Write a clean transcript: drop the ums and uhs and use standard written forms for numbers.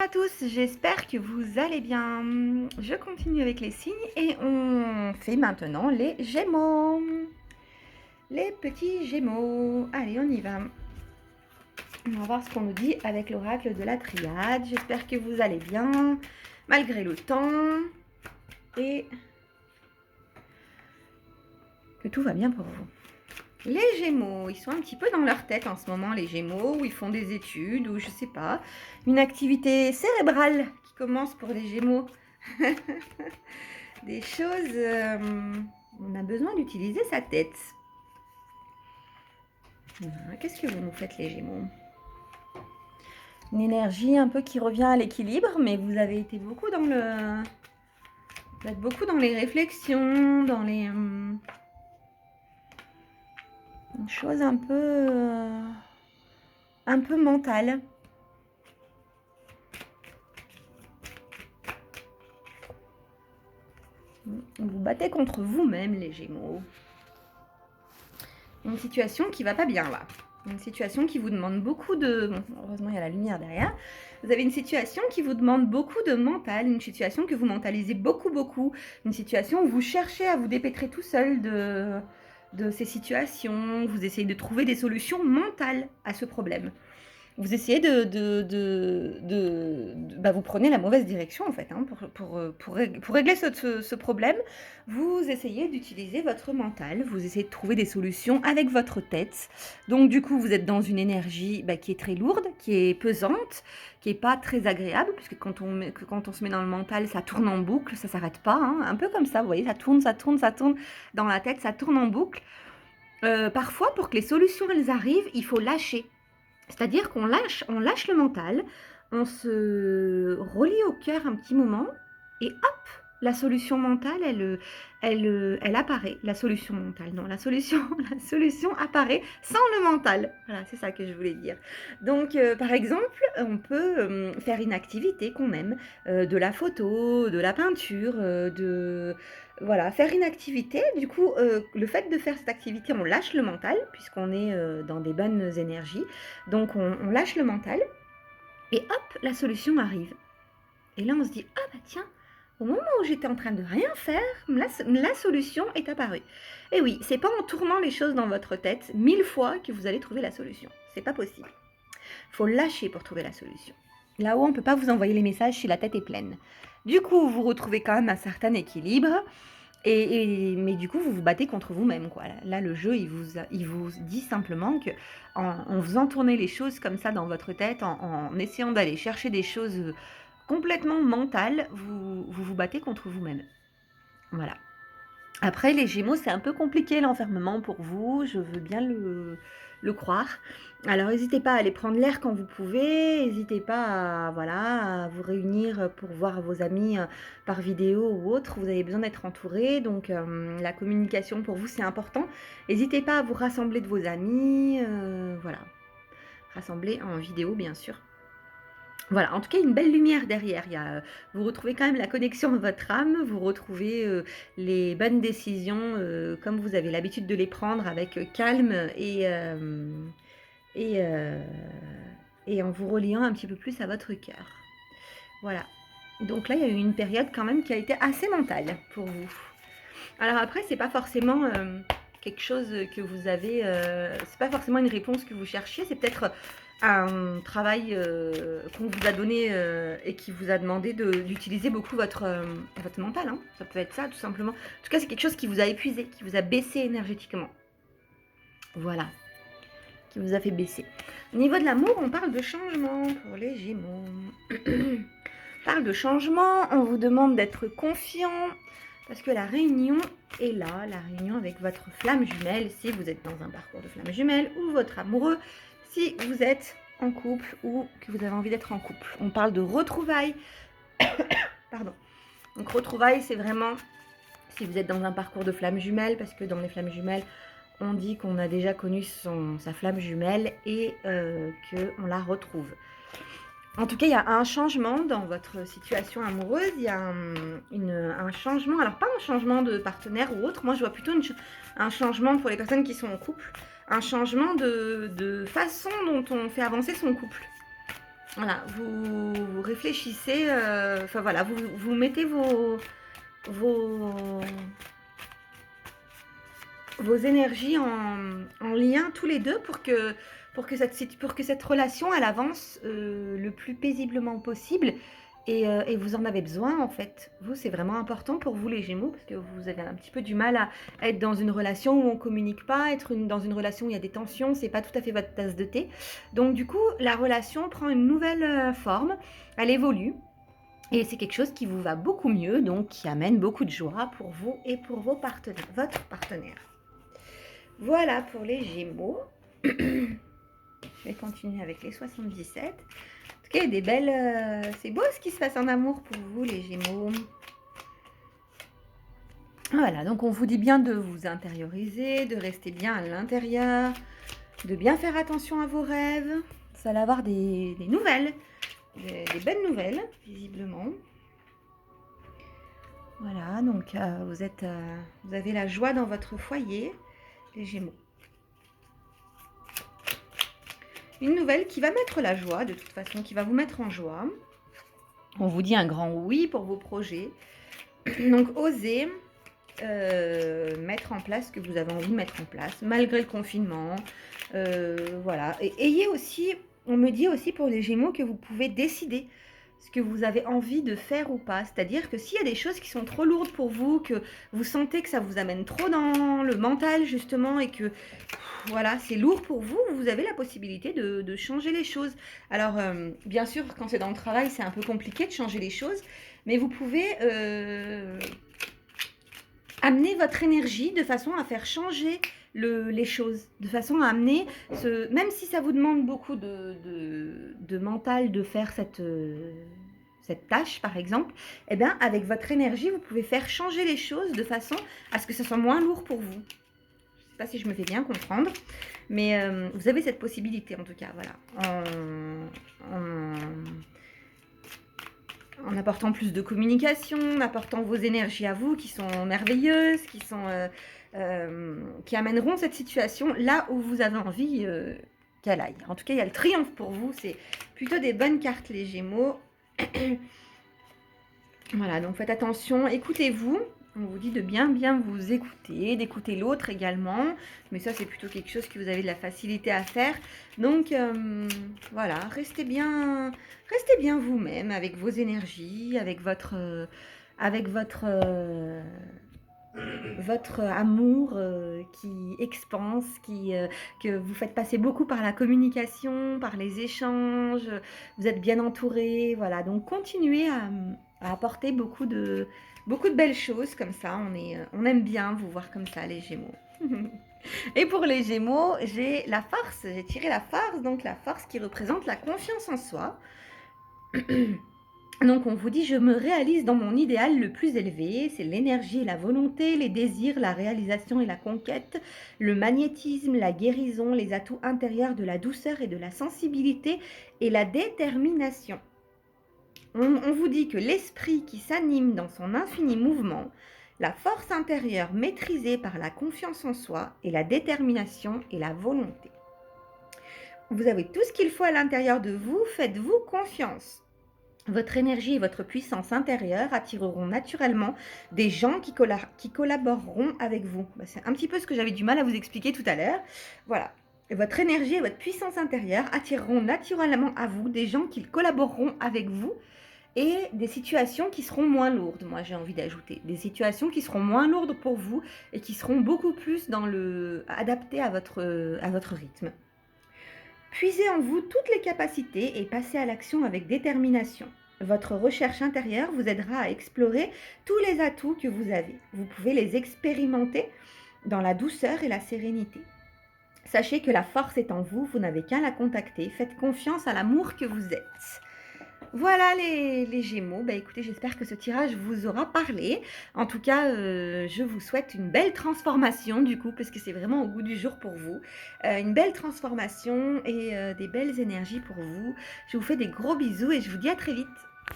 À tous, j'espère que vous allez bien. Je continue avec les signes et on fait maintenant les Gémeaux. Les petits Gémeaux. Allez, on y va. On va voir ce qu'on nous dit avec l'oracle de la triade. J'espère que vous allez bien, malgré le temps, et que tout va bien pour vous. Les Gémeaux, ils sont un petit peu dans leur tête en ce moment, les Gémeaux, où ils font des études, ou je sais pas, une activité cérébrale qui commence pour les Gémeaux. Des choses, on a besoin d'utiliser sa tête. Qu'est-ce que vous nous faites, les Gémeaux? Une énergie un peu qui revient à l'équilibre, mais vous avez été beaucoup dans le... Vous êtes beaucoup dans les réflexions, dans les... une chose un peu mentale. Vous battez contre vous-même, les Gémeaux. Une situation qui va pas bien, là. Une situation qui vous demande beaucoup de... Bon, heureusement, il y a la lumière derrière. Vous avez une situation qui vous demande beaucoup de mental, une situation que vous mentalisez beaucoup, une situation où vous cherchez à vous dépêtrer tout seul de ces situations, vous essayez de trouver des solutions mentales à ce problème. Vous essayez vous prenez la mauvaise direction en fait, hein, pour régler ce problème. Vous essayez d'utiliser votre mental, vous essayez de trouver des solutions avec votre tête. Donc du coup, vous êtes dans une énergie qui est très lourde, qui est pesante, qui est pas très agréable, puisque quand on se met dans le mental, ça tourne en boucle, ça s'arrête pas, hein, un peu comme ça, vous voyez, ça tourne dans la tête, ça tourne en boucle. Parfois, pour que les solutions elles arrivent, il faut lâcher. C'est-à-dire qu'on lâche le mental, on se relie au cœur un petit moment et hop, la solution mentale, elle apparaît. La solution mentale, non, la solution apparaît sans le mental. Voilà, c'est ça que je voulais dire. Donc, par exemple, on peut faire une activité qu'on aime, de la photo, de la peinture, voilà, faire une activité. Du coup, le fait de faire cette activité, on lâche le mental, puisqu'on est dans des bonnes énergies. Donc, on lâche le mental et hop, la solution arrive. Et là, on se dit, ah bah tiens, au moment où j'étais en train de rien faire, la solution est apparue. Et oui, c'est pas en tournant les choses dans votre tête 1000 fois que vous allez trouver la solution. C'est pas possible. Il faut lâcher pour trouver la solution. Là-haut, on ne peut pas vous envoyer les messages si la tête est pleine. Du coup, vous retrouvez quand même un certain équilibre. Mais du coup, vous vous battez contre vous-même, quoi. Là, le jeu, il vous dit simplement que en faisant tourner les choses comme ça dans votre tête, en essayant d'aller chercher des choses complètement mentales, vous battez contre vous-même. Voilà. Après, les Gémeaux, c'est un peu compliqué l'enfermement pour vous, je veux bien le croire. Alors, n'hésitez pas à aller prendre l'air quand vous pouvez, n'hésitez pas à, voilà, à vous réunir pour voir vos amis par vidéo ou autre. Vous avez besoin d'être entouré, donc la communication pour vous, c'est important. N'hésitez pas à vous rassembler de vos amis, voilà. Rassembler en vidéo, bien sûr. Voilà, en tout cas, une belle lumière derrière. Vous retrouvez quand même la connexion de votre âme, vous retrouvez les bonnes décisions comme vous avez l'habitude de les prendre avec calme et, et en vous reliant un petit peu plus à votre cœur. Voilà. Donc là, il y a eu une période quand même qui a été assez mentale pour vous. Alors après, c'est pas forcément quelque chose que vous avez... c'est pas forcément une réponse que vous cherchiez, c'est peut-être un travail qu'on vous a donné et qui vous a demandé d'utiliser beaucoup votre mental. Hein. Ça peut être ça, tout simplement. En tout cas, c'est quelque chose qui vous a épuisé, qui vous a baissé énergétiquement. Voilà. Qui vous a fait baisser. Au niveau de l'amour, on parle de changement pour les Gémeaux. On parle de changement, on vous demande d'être confiant, parce que la réunion est là, la réunion avec votre flamme jumelle, si vous êtes dans un parcours de flamme jumelle, ou votre amoureux, si vous êtes en couple ou que vous avez envie d'être en couple. On parle de retrouvailles. Pardon. Donc retrouvailles, c'est vraiment si vous êtes dans un parcours de flamme jumelle, parce que dans les flammes jumelles, on dit qu'on a déjà connu sa flamme jumelle et qu'on la retrouve. En tout cas, il y a un changement dans votre situation amoureuse, il y a un changement, alors pas un changement de partenaire ou autre, moi je vois plutôt un changement pour les personnes qui sont en couple, un changement de façon dont on fait avancer son couple. Voilà, vous réfléchissez, enfin voilà, vous mettez vos vos énergies en lien tous les deux pour que cette relation, elle avance le plus paisiblement possible. Et vous en avez besoin en fait. Vous, c'est vraiment important pour vous les Gémeaux, parce que vous avez un petit peu du mal à être dans une relation où on ne communique pas, dans une relation où il y a des tensions, c'est pas tout à fait votre tasse de thé. Donc du coup, la relation prend une nouvelle forme, elle évolue. Et c'est quelque chose qui vous va beaucoup mieux, donc qui amène beaucoup de joie pour vous et pour vos partenaires, votre partenaire. Voilà pour les Gémeaux. Je vais continuer avec les 77. En tout cas, il y a des belles... c'est beau ce qui se passe en amour pour vous, les Gémeaux. Voilà, donc on vous dit bien de vous intérioriser, de rester bien à l'intérieur, de bien faire attention à vos rêves. Vous allez avoir des nouvelles, des belles nouvelles, visiblement. Voilà, donc vous avez la joie dans votre foyer, les Gémeaux. Une nouvelle qui va mettre la joie, de toute façon, qui va vous mettre en joie. On vous dit un grand oui pour vos projets. Donc, osez mettre en place ce que vous avez envie de mettre en place, malgré le confinement. Voilà. Et ayez aussi, on me dit aussi pour les Gémeaux que vous pouvez décider ce que vous avez envie de faire ou pas. C'est-à-dire que s'il y a des choses qui sont trop lourdes pour vous, que vous sentez que ça vous amène trop dans le mental, justement, et que voilà, c'est lourd pour vous, vous avez la possibilité de changer les choses. Alors, bien sûr, quand c'est dans le travail, c'est un peu compliqué de changer les choses, mais vous pouvez amener votre énergie de façon à faire changer les choses, de façon à amener, même si ça vous demande beaucoup de mental de faire cette tâche, par exemple, eh bien, avec votre énergie, vous pouvez faire changer les choses de façon à ce que ça soit moins lourd pour vous. Je ne sais pas si je me fais bien comprendre, mais vous avez cette possibilité, en tout cas, voilà, en apportant plus de communication, en apportant vos énergies à vous qui sont merveilleuses, qui amèneront cette situation là où vous avez envie qu'elle aille. En tout cas, il y a le triomphe pour vous, c'est plutôt des bonnes cartes les Gémeaux. Voilà, donc faites attention, écoutez-vous. On vous dit de bien vous écouter, d'écouter l'autre également. Mais ça, c'est plutôt quelque chose que vous avez de la facilité à faire. Donc, voilà, restez bien vous-même avec vos énergies, avec votre amour qui expanse, que vous faites passer beaucoup par la communication, par les échanges. Vous êtes bien entouré. Voilà, donc continuez à apporter beaucoup de belles choses comme ça. On aime bien vous voir comme ça, les Gémeaux. Et pour les Gémeaux, j'ai la force. J'ai tiré la force, donc la force qui représente la confiance en soi. Donc on vous dit, je me réalise dans mon idéal le plus élevé, c'est l'énergie et la volonté, les désirs, la réalisation et la conquête, le magnétisme, la guérison, les atouts intérieurs de la douceur et de la sensibilité et la détermination. On vous dit que l'esprit qui s'anime dans son infini mouvement, la force intérieure maîtrisée par la confiance en soi et la détermination et la volonté. Vous avez tout ce qu'il faut à l'intérieur de vous, faites-vous confiance. Votre énergie et votre puissance intérieure attireront naturellement des gens qui collaboreront avec vous. C'est un petit peu ce que j'avais du mal à vous expliquer tout à l'heure. Voilà. Et votre énergie et votre puissance intérieure attireront naturellement à vous des gens qui collaboreront avec vous et des situations qui seront moins lourdes, moi j'ai envie d'ajouter. Des situations qui seront moins lourdes pour vous et qui seront beaucoup plus adaptées à votre rythme. Puisez en vous toutes les capacités et passez à l'action avec détermination. Votre recherche intérieure vous aidera à explorer tous les atouts que vous avez. Vous pouvez les expérimenter dans la douceur et la sérénité. Sachez que la force est en vous, vous n'avez qu'à la contacter. Faites confiance à l'amour que vous êtes. Voilà les Gémeaux, écoutez, j'espère que ce tirage vous aura parlé. En tout cas, je vous souhaite une belle transformation du coup, parce que c'est vraiment au goût du jour pour vous. Une belle transformation et des belles énergies pour vous. Je vous fais des gros bisous et je vous dis à très vite.